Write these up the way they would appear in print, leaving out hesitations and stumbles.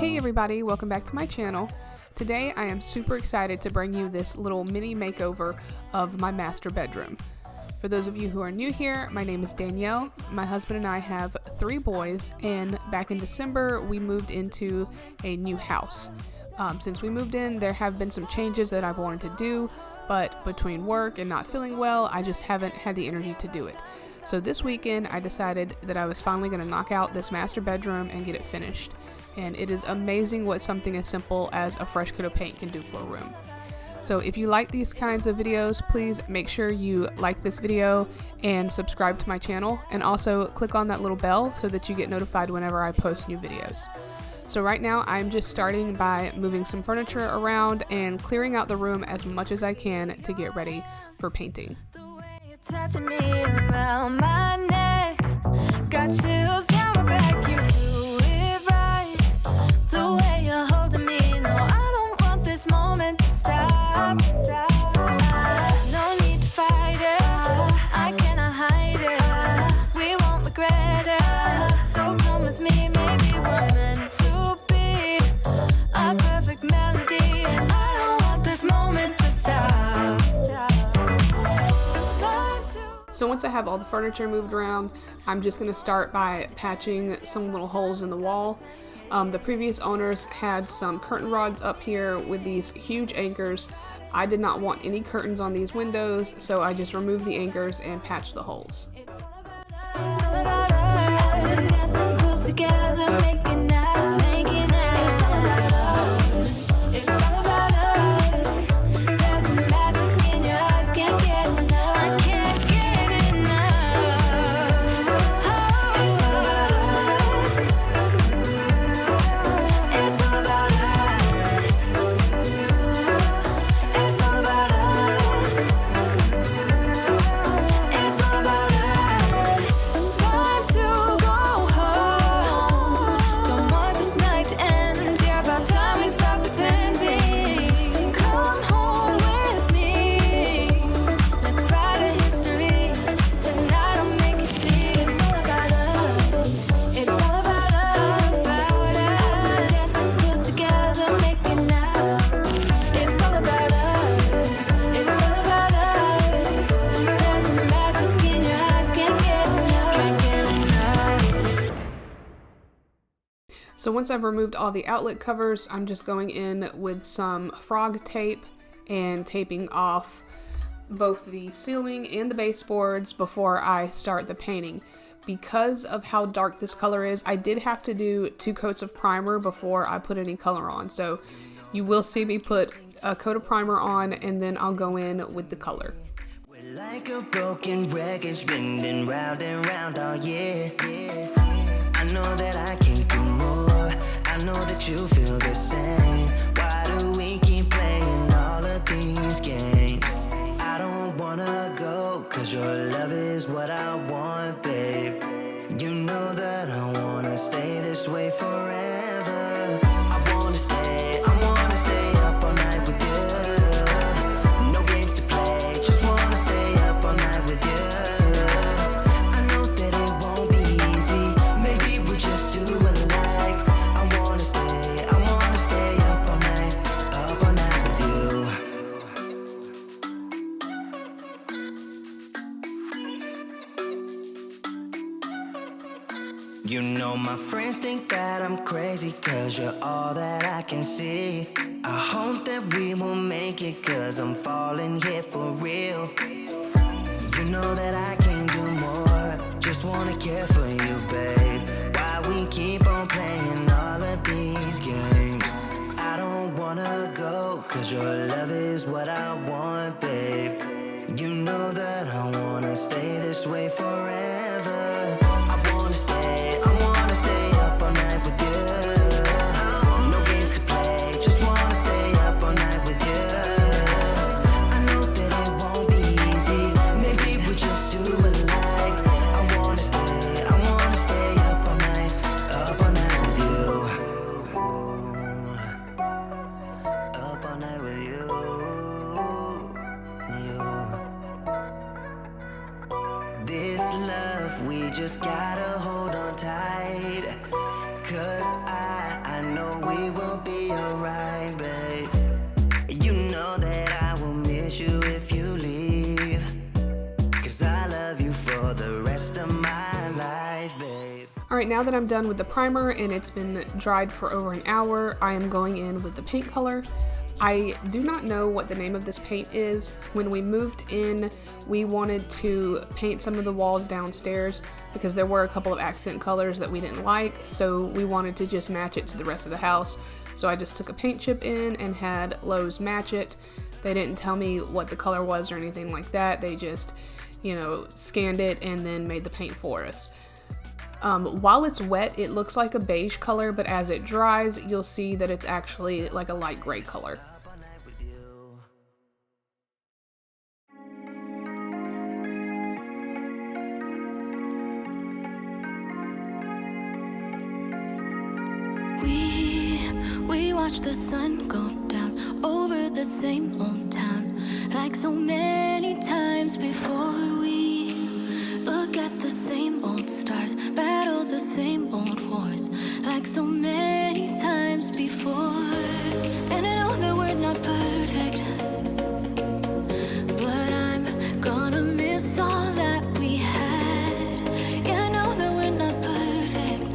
Hey everybody, welcome back to my channel. Today I am super excited to bring you this little mini makeover of my master bedroom. For those of you who are new here, my name is Danielle. My husband and I have 3 boys, and back in December we moved into a new house. Since we moved in, there have been some changes that I've wanted to do, but between work and not feeling well, I just haven't had the energy to do it. So this weekend I decided that I was finally going to knock out this master bedroom and get it finished. And it is amazing what something as simple as a fresh coat of paint can do for a room. So if you like these kinds of videos, please make sure you like this video and subscribe to my channel, and also click on that little bell so that you get notified whenever I post new videos. So right now I'm just starting by moving some furniture around and clearing out the room as much as I can to get ready for painting. Touching me around my neck, got chills down my back. You do it right, the way you're holding me. No, I don't want this moment to stop. No need to fight it, I cannot hide it. We won't regret it, so come with me. Maybe we're meant to be a perfect melody, and I don't want this moment to stop. So once I have all the furniture moved around, I'm just going to start by patching some little holes in the wall. The previous owners had some curtain rods up here with these huge anchors. I did not want any curtains on these windows, so I just removed the anchors and patched the holes. So once I've removed all the outlet covers, I'm just going in with some frog tape and taping off both the ceiling and the baseboards before I start the painting. Because of how dark this color is, I did have to do 2 coats of primer before I put any color on. So you will see me put a coat of primer on, and then I'll go in with the color. We're like a broken record spinning round and round all year. I know that I can't do more. I know that you feel the same. Why do we keep playing all of these games? I don't wanna go, cause your love is what I want, babe. You know that I wanna stay this way forever. I wanna stay up all night with you. No games to play, just wanna stay up all night with you. I know that it won't be easy, maybe we're just too alike. I wanna stay up all night with you. You know my friends think that I'm crazy, cause you're all that I can see. I hope that we will make it, cause I'm falling here for real. You know that I can do more, just wanna care for you, babe. Why we keep on playing all of these games? I don't wanna go, cause your love is what I want, babe. You know that I wanna stay this way forever. I wanna stay up all night with you. No games to play, just wanna stay up all night with you. I know that it won't be easy, maybe we're just too alike. I wanna stay up all night with you. Up all night with you. This love we just Alright, now that I'm done with the primer and it's been dried for over an hour, I am going in with the paint color. I do not know what the name of this paint is. When we moved in, we wanted to paint some of the walls downstairs because there were a couple of accent colors that we didn't like, so we wanted to just match it to the rest of the house. So I just took a paint chip in and had Lowe's match it. They didn't tell me what the color was or anything like that. They just, scanned it and then made the paint for us. While it's wet, it looks like a beige color, but as it dries, you'll see that it's actually like a light gray color. We watch the sun go down over the same old town, like so many times before. We look at the same old stars, battle the same old wars, like so many times before. And I know that we're not perfect, but I'm gonna miss all that we had. Yeah, I know that we're not perfect,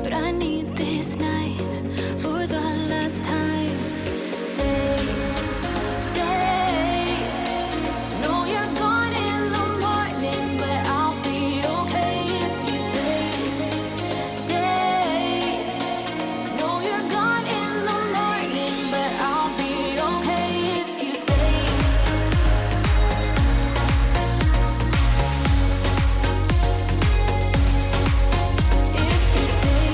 but I need this night for the last time. Stay. No, you're gone in the morning, but I'll be okay if you stay. No, you're gone in the morning, but I'll be okay if you stay. If you stay.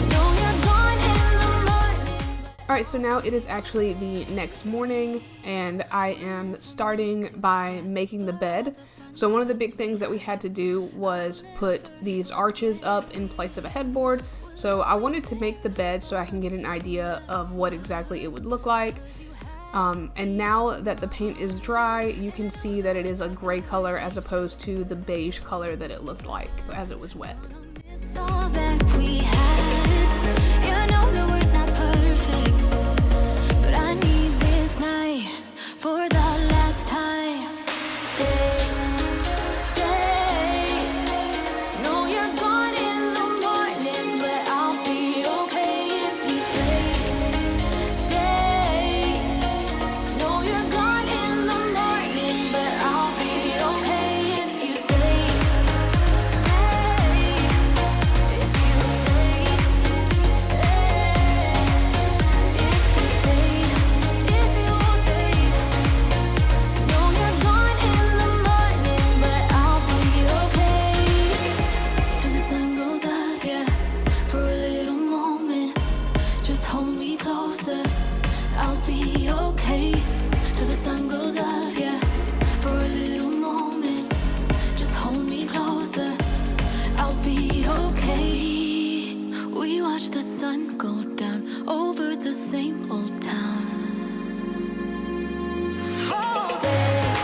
No, you're gone in the morning. Alright, so now it is actually the next morning and I am starting by making the bed. So one of the big things that we had to do was put these arches up in place of a headboard. So I wanted to make the bed so I can get an idea of what exactly it would look like. And now that the paint is dry, you can see that it is a gray color as opposed to the beige color that it looked like as it was wet. It's all that we had. Yeah, I know that we're not perfect, but I need this night for the last time. Stay. No, you're gone in the morning, but I'll be okay if you stay. No, you're gone in the morning, but I'll be okay if you stay. If you stay. If you stay. No, you're gone in the morning, but I'll be okay. Till the sun goes up, yeah, for a little moment. Just hold me closer, I'll be okay. Till the sun goes up, yeah, for a little moment. Just hold me closer, I'll be okay. We watch the sun go down over the same old town. Stay.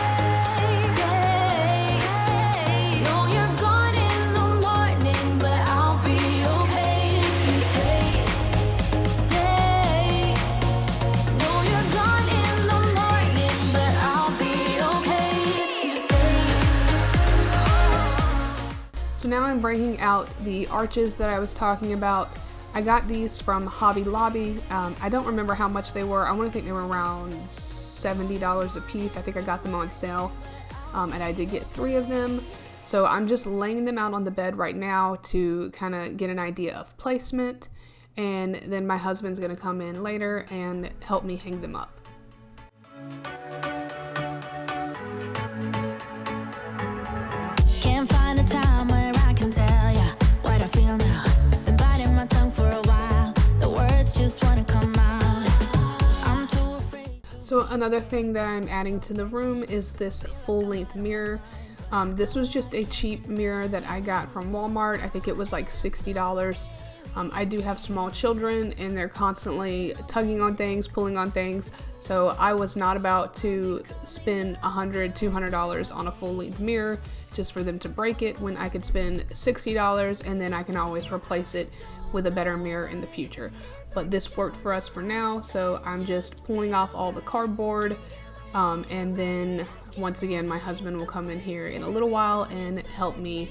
No, you're gone in the morning, but I'll be okay if you stay. No, you're gone in the morning, but I'll be okay if you stay. So now I'm bringing out the arches that I was talking about. I got these from Hobby Lobby. I don't remember how much they were. I want to think they were around $70 a piece. I think I got them on sale, and I did get 3 of them. So I'm just laying them out on the bed right now to kind of get an idea of placement, and then my husband's going to come in later and help me hang them up. Can't find a time where I can tell ya what I feel now. Been biting my tongue for a while. The words just wanna come out. I'm too afraid. So another thing that I'm adding to the room is this full-length mirror. This was just a cheap mirror that I got from Walmart. I think it was like $60. I do have small children and they're constantly tugging on things, pulling on things. So I was not about to spend $100, $200 on a full-length mirror just for them to break it when I could spend $60 and then I can always replace it with a better mirror in the future. But this worked for us for now, so I'm just pulling off all the cardboard, And then once again, my husband will come in here in a little while and help me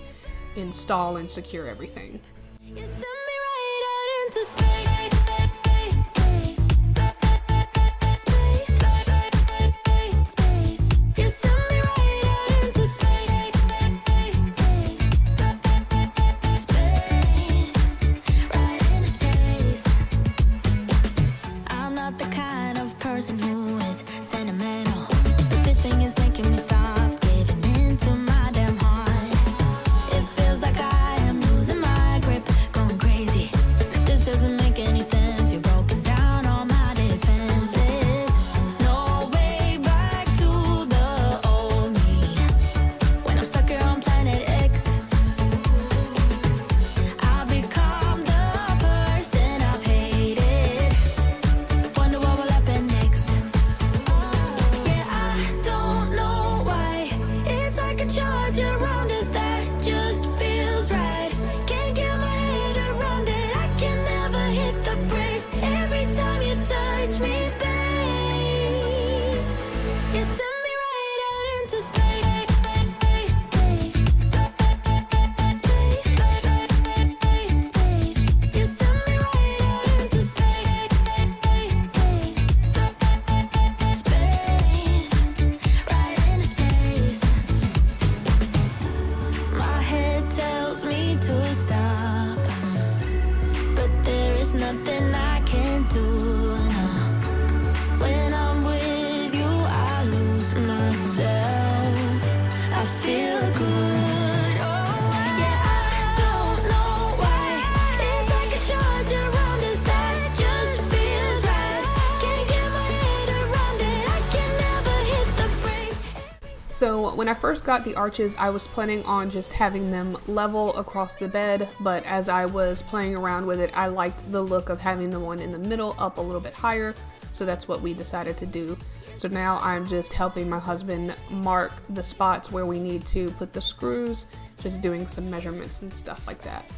install and secure everything. You send me right out into space. You send me right out into space. Right into space. I'm not the kind of person who is sentimental, but this thing is making me soft, giving into my damn heart. It feels like I am losing my grip, going crazy, 'cause this doesn't make any sense. You're broken down all my defenses. No way back to the old me. When I'm stuck here on planet X, I've become the person I've hated. Wonder what will happen next. Yeah, I don't know why. It's like a charge around us that just feels right. Can't get my head around it. I can never hit the brakes. Every time you touch me, babe, you send me right out into space. You send me right out into space. Right into space. My head tells me to stop, but there is nothing I can do now. When I'm with you, I lose myself. I feel good. Oh, yeah, I don't know why. It's like a charge around us that just feels right. Can't get my head around it. I can never hit the brakes. So when I first got the arches, I was planning on just having them level across the bed, but as I was playing around with it, I liked the look of having the one in the middle up a little bit higher, so that's what we decided to do. So now I'm just helping my husband mark the spots where we need to put the screws, just doing some measurements and stuff like that.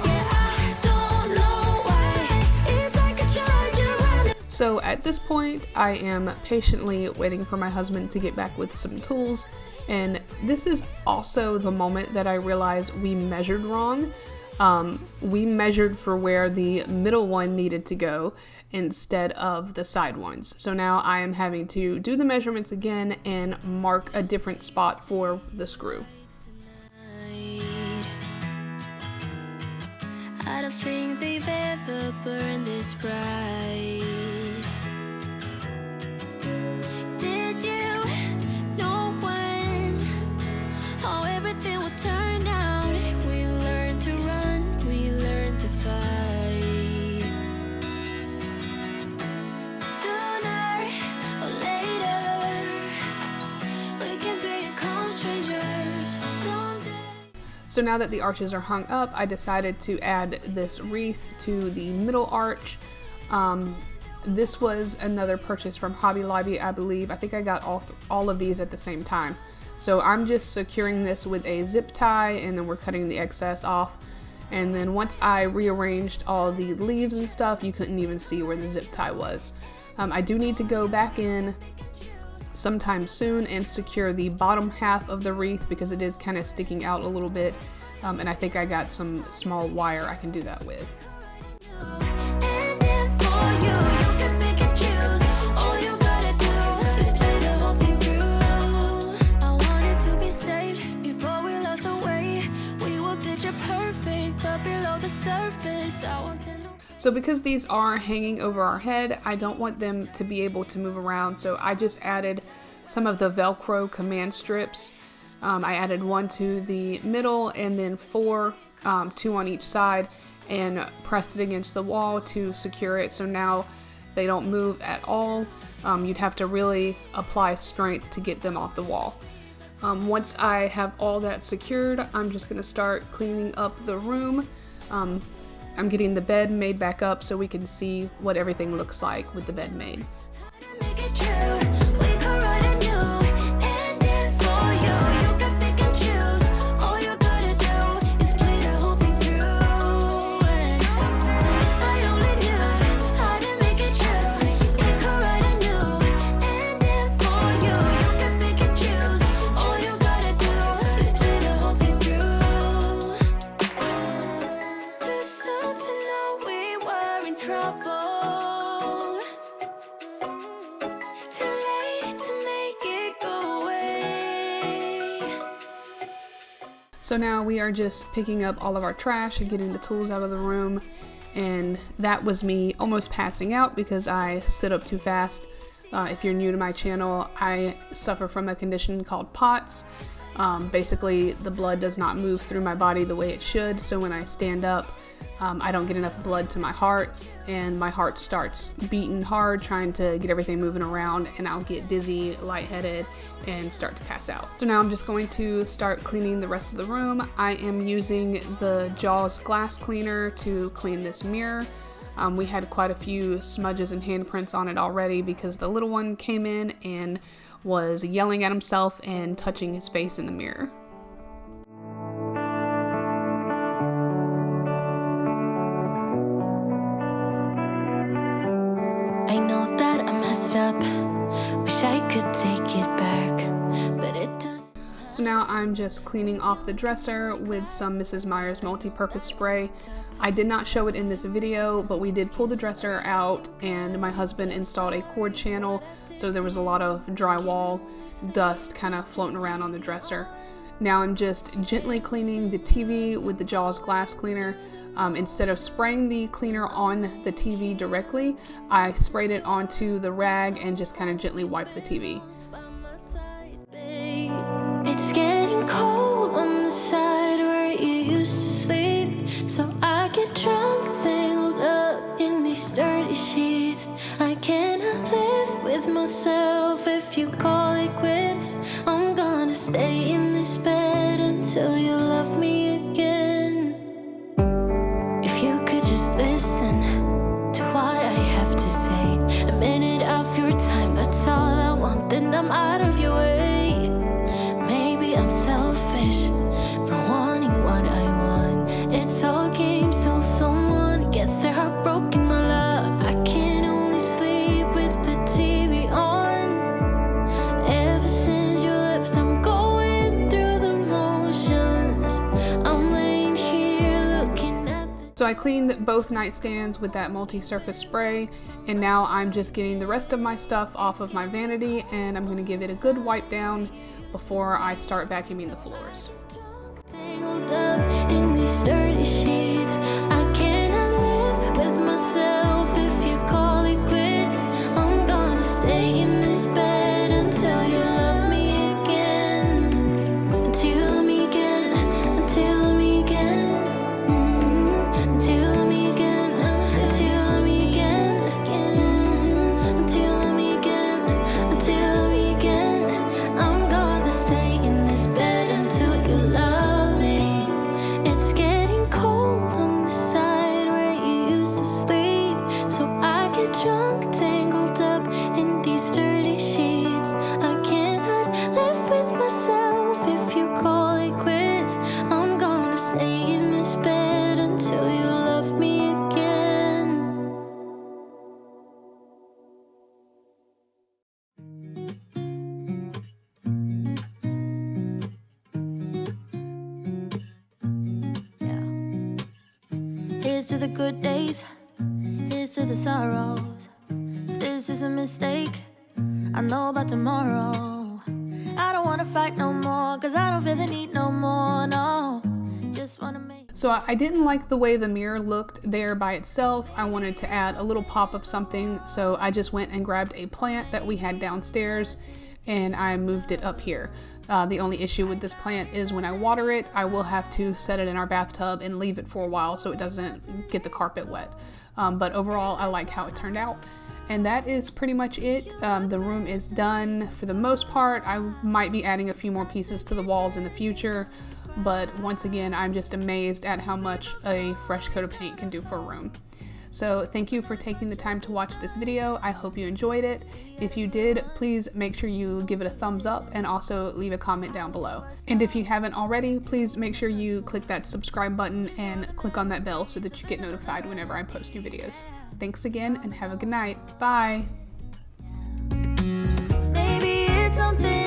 Yeah, I don't know why. It's like a charge around us. So at this point, I am patiently waiting for my husband to get back with some tools, and this is also the moment that I realized we measured wrong. We measured for where the middle one needed to go instead of the side ones. So now I am having to do the measurements again and mark a different spot for the screw. I don't think they've ever burned this bright. Did you know when everything would turn out? We learned to run, we learned to fight. Sooner or later, we can become strangers someday. So now that the arches are hung up, I decided to add this wreath to the middle arch. This was another purchase from Hobby Lobby, I believe. I think I got all of these at the same time. So I'm just securing this with a zip tie, and then we're cutting the excess off. And then once I rearranged all the leaves and stuff, you couldn't even see where the zip tie was. I do need to go back in sometime soon and secure the bottom half of the wreath because it is kind of sticking out a little bit. And I think I got some small wire I can do that with. And then for you, you can pick and choose. All you gotta do is play the whole thing through. I wanted to be saved before we lost our way. We were picture perfect, but below the surface, I wasn't. So because these are hanging over our head, I don't want them to be able to move around, so I just added some of the Velcro command strips. I added one to the middle and then four, two on each side, and pressed it against the wall to secure it, so now they don't move at all. You'd have to really apply strength to get them off the wall. Once I have all that secured, I'm just going to start cleaning up the room. I'm getting the bed made back up so we can see what everything looks like with the bed made. Make it true. We could write a new ending for you. You can pick and choose. All you gotta do is play the whole thing through. If I only knew how to make it true, we could write a new So now we are just picking up all of our trash and getting the tools out of the room. And that was me almost passing out because I stood up too fast. If you're new to my channel, I suffer from a condition called POTS. Basically, the blood does not move through my body the way it should. So when I stand up, I don't get enough blood to my heart, and my heart starts beating hard, trying to get everything moving around, and I'll get dizzy, lightheaded, and start to pass out. So now I'm just going to start cleaning the rest of the room. I am using the Jaws glass cleaner to clean this mirror. We had quite a few smudges and handprints on it already because the little one came in and was yelling at himself and touching his face in the mirror. I know that I messed up, wish I could take it back, but it does. So now I'm just cleaning off the dresser with some Mrs. Meyer's multi-purpose spray. I did not show it in this video, but we did pull the dresser out and my husband installed a cord channel, so there was a lot of drywall dust kind of floating around on the dresser. Now I'm just gently cleaning the TV with the Jaws glass cleaner. Instead of spraying the cleaner on the TV directly, I sprayed it onto the rag and just kind of gently wiped the TV. It's getting cold on the side where you used to sleep, so I get drunk, tangled up in these dirty sheets. I cannot live with myself if you call it quits. I'm gonna stay in this bed until you love me again. If you could just listen to what I have to say, a minute of your time, that's all I want, then I'm out of your way. Maybe I'm selfish for wanting what I want. It's all games till someone gets their heart broken, my love. I can only sleep with the TV on. Ever since you left, I'm going through the motions. I'm laying here looking at the... So I cleaned both nightstands with that multi-surface spray, and now I'm just getting the rest of my stuff off of my vanity, and I'm going to give it a good wipe down before I start vacuuming the floors. Tangled up in these dirty sheets. I cannot live with myself if you call it quits. I'm gonna stay in this bed until you love me again. Until you love me again. Until you love me again. Until you love me again. Until you love me again. Until you love me again. Until you love me again. I'm gonna stay in this bed until you love me. It's getting cold on the side where you used to sleep, so I get drunk, tangled up in these dirty sheets. I cannot live with myself if you call it quits. I'm gonna stay in this bed until you love me again. Here's to the good days, here's to the sorrows. If this is a mistake, I know about tomorrow. I don't wanna fight no more, cause I don't feel the need no more, no. Just wanna make... So I didn't like the way the mirror looked there by itself. I wanted to add a little pop of something, so I just went and grabbed a plant that we had downstairs and I moved it up here. The only issue with this plant is when I water it, I will have to set it in our bathtub and leave it for a while so it doesn't get the carpet wet. But overall, I like how it turned out. And that is pretty much it. The room is done for the most part. I might be adding a few more pieces to the walls in the future, but once again, I'm just amazed at how much a fresh coat of paint can do for a room. So thank you for taking the time to watch this video. I hope you enjoyed it. If you did, please make sure you give it a thumbs up and also leave a comment down below. And if you haven't already, please make sure you click that subscribe button and click on that bell so that you get notified whenever I post new videos. Thanks again and have a good night. Bye. Maybe it's something